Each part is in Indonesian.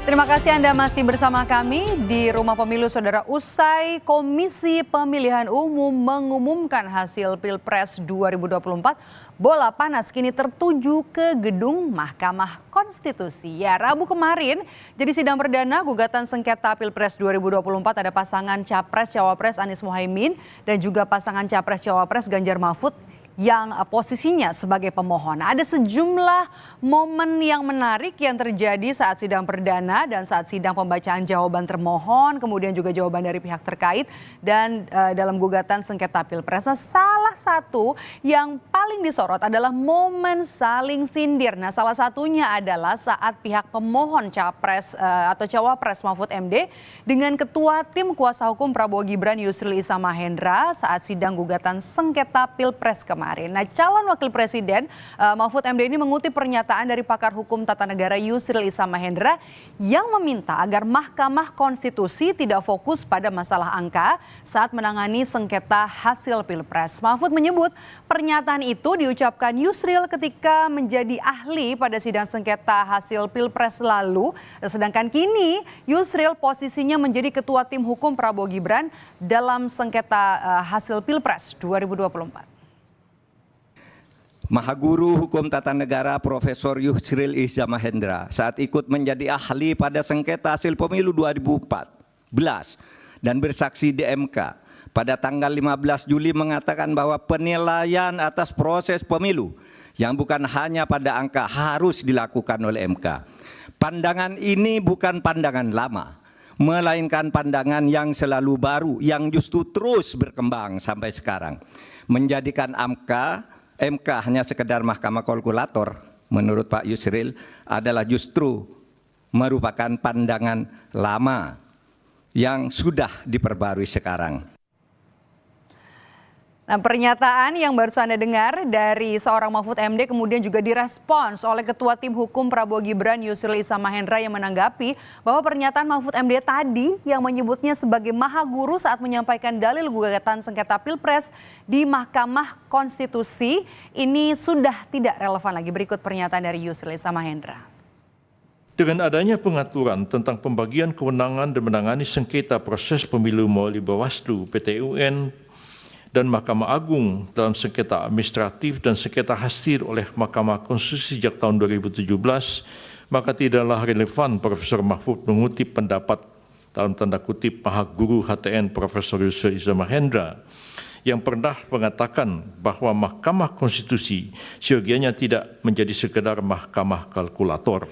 Terima kasih Anda masih bersama kami di Rumah Pemilu, Saudara. Usai Komisi Pemilihan Umum mengumumkan hasil Pilpres 2024, bola panas kini tertuju ke gedung Mahkamah Konstitusi. Ya, Rabu kemarin jadi sidang perdana gugatan sengketa Pilpres 2024 ada pasangan Capres-Cawapres Anies Mohaimin dan juga pasangan Capres-Cawapres Ganjar Mahfud yang posisinya sebagai pemohon. Ada sejumlah momen yang menarik yang terjadi saat sidang perdana dan saat sidang pembacaan jawaban termohon, kemudian juga jawaban dari pihak terkait dan dalam gugatan sengketa Pilpres. Nah, salah satu yang paling disorot adalah momen saling sindir. Nah, salah satunya adalah saat pihak pemohon Capres atau Cawapres Mahfud MD dengan Ketua Tim Kuasa Hukum Prabowo Gibran Yusril Iza Mahendra saat sidang gugatan sengketa Pilpres kemarin. Nah, calon wakil presiden Mahfud MD ini mengutip pernyataan dari pakar hukum tata negara Yusril Iza Mahendra yang meminta agar Mahkamah Konstitusi tidak fokus pada masalah angka saat menangani sengketa hasil Pilpres. Mahfud menyebut pernyataan itu diucapkan Yusril ketika menjadi ahli pada sidang sengketa hasil Pilpres lalu, sedangkan kini Yusril posisinya menjadi Ketua Tim Hukum Prabowo Gibran dalam sengketa hasil Pilpres 2024. Mahaguru Hukum Tata Negara Profesor Yusril Iza Mahendra saat ikut menjadi ahli pada sengketa hasil pemilu 2014 dan bersaksi di MK pada tanggal 15 Juli mengatakan bahwa penilaian atas proses pemilu yang bukan hanya pada angka harus dilakukan oleh MK. Pandangan ini bukan pandangan lama, melainkan pandangan yang selalu baru yang justru terus berkembang sampai sekarang. Menjadikan MK hanya sekedar mahkamah kalkulator, menurut Pak Yusril, adalah justru merupakan pandangan lama yang sudah diperbarui sekarang. Nah, pernyataan yang baru Anda dengar dari seorang Mahfud MD kemudian juga direspons oleh Ketua Tim Hukum Prabowo Gibran Yusril Iza Mahendra yang menanggapi bahwa pernyataan Mahfud MD tadi yang menyebutnya sebagai maha guru saat menyampaikan dalil gugatan sengketa Pilpres di Mahkamah Konstitusi ini sudah tidak relevan lagi. Berikut pernyataan dari Yusril Iza Mahendra. Dengan adanya pengaturan tentang pembagian kewenangan dan menangani sengketa proses pemilu melalui Bawaslu, PT UN, dan Mahkamah Agung dalam sengketa administratif dan sengketa hasil oleh Mahkamah Konstitusi sejak tahun 2017, maka tidaklah relevan Profesor Mahfud mengutip pendapat dalam tanda kutip Maha Guru HTN Profesor Yusril Iza Mahendra yang pernah mengatakan bahwa Mahkamah Konstitusi seyogianya tidak menjadi sekedar mahkamah kalkulator.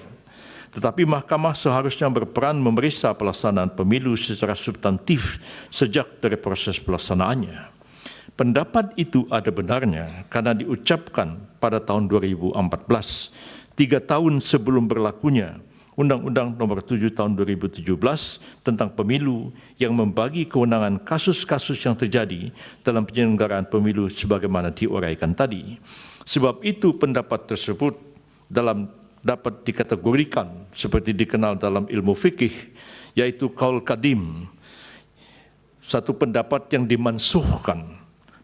Tetapi mahkamah seharusnya berperan memeriksa pelaksanaan pemilu secara substantif sejak dari proses pelaksanaannya. Pendapat itu ada benarnya karena diucapkan pada tahun 2014, 3 tahun sebelum berlakunya Undang-Undang Nomor 7 Tahun 2017 tentang pemilu yang membagi kewenangan kasus-kasus yang terjadi dalam penyelenggaraan pemilu sebagaimana diuraikan tadi. Sebab itu pendapat tersebut dapat dikategorikan seperti dikenal dalam ilmu fikih, yaitu qaul qadim, satu pendapat yang dimansuhkan,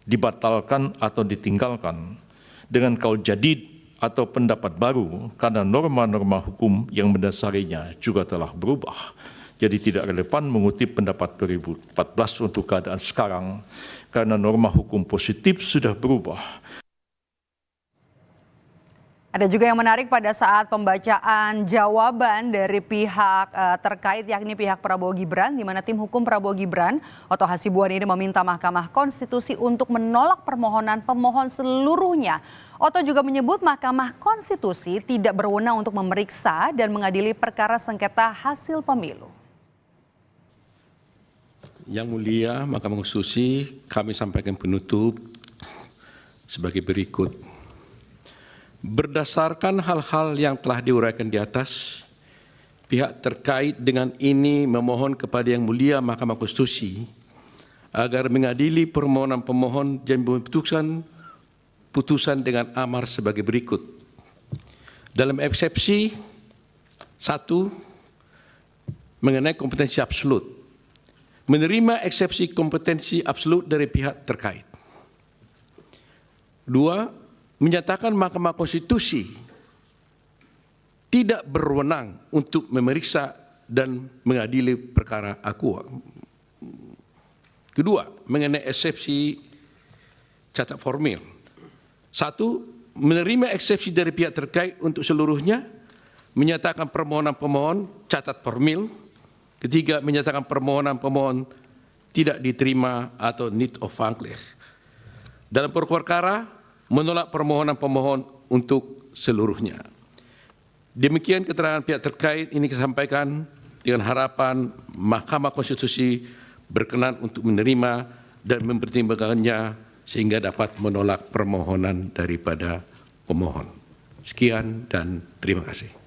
dibatalkan atau ditinggalkan, dengan qaul jadid atau pendapat baru karena norma-norma hukum yang mendasarinya juga telah berubah. Jadi tidak relevan mengutip pendapat 2014 untuk keadaan sekarang karena norma hukum positif sudah berubah. Ada juga yang menarik pada saat pembacaan jawaban dari pihak terkait yakni pihak Prabowo Gibran, di mana tim hukum Prabowo Gibran Oto Hasibuan ini meminta Mahkamah Konstitusi untuk menolak permohonan pemohon seluruhnya. Oto juga menyebut Mahkamah Konstitusi tidak berwenang untuk memeriksa dan mengadili perkara sengketa hasil pemilu. Yang mulia Mahkamah Konstitusi, kami sampaikan penutup sebagai berikut. Berdasarkan hal-hal yang telah diuraikan di atas, pihak terkait dengan ini memohon kepada Yang Mulia Mahkamah Konstitusi agar mengadili permohonan pemohon dan memutuskan putusan dengan amar sebagai berikut. Dalam eksepsi 1 mengenai kompetensi absolut, menerima eksepsi kompetensi absolut dari pihak terkait. 2, menyatakan Mahkamah Konstitusi tidak berwenang untuk memeriksa dan mengadili perkara akuo. Kedua, mengenai eksepsi catat formil. Satu, menerima eksepsi dari pihak terkait untuk seluruhnya, menyatakan permohonan pemohon catat formil. Ketiga, menyatakan permohonan pemohon tidak diterima atau need of function. Dalam pokok perkara, menolak permohonan pemohon untuk seluruhnya. Demikian keterangan pihak terkait ini disampaikan dengan harapan Mahkamah Konstitusi berkenan untuk menerima dan mempertimbangkannya sehingga dapat menolak permohonan daripada pemohon. Sekian dan terima kasih.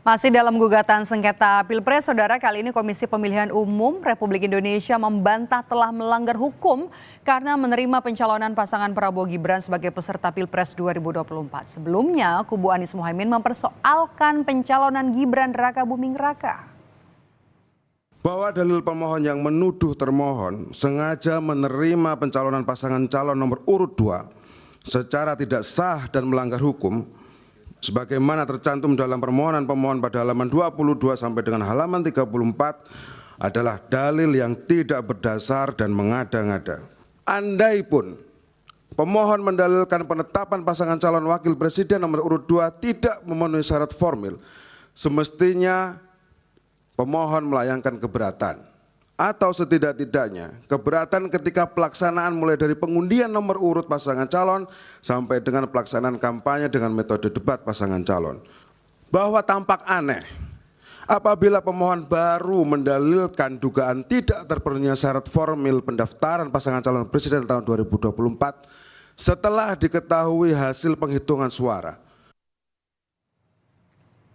Masih dalam gugatan sengketa Pilpres, Saudara, kali ini Komisi Pemilihan Umum Republik Indonesia membantah telah melanggar hukum karena menerima pencalonan pasangan Prabowo Gibran sebagai peserta Pilpres 2024. Sebelumnya, kubu Anies Mohaimin mempersoalkan pencalonan Gibran Raka Buming Raka. Bahwa dalil pemohon yang menuduh termohon sengaja menerima pencalonan pasangan calon nomor urut 2 secara tidak sah dan melanggar hukum, sebagaimana tercantum dalam permohonan pemohon pada halaman 22 sampai dengan halaman 34 adalah dalil yang tidak berdasar dan mengada-ngada. Andaipun pemohon mendalilkan penetapan pasangan calon wakil presiden nomor urut 2 tidak memenuhi syarat formil, semestinya pemohon melayangkan keberatan. Atau setidak-tidaknya keberatan ketika pelaksanaan mulai dari pengundian nomor urut pasangan calon sampai dengan pelaksanaan kampanye dengan metode debat pasangan calon. Bahwa tampak aneh apabila pemohon baru mendalilkan dugaan tidak terpenuhinya syarat formil pendaftaran pasangan calon presiden tahun 2024 setelah diketahui hasil penghitungan suara.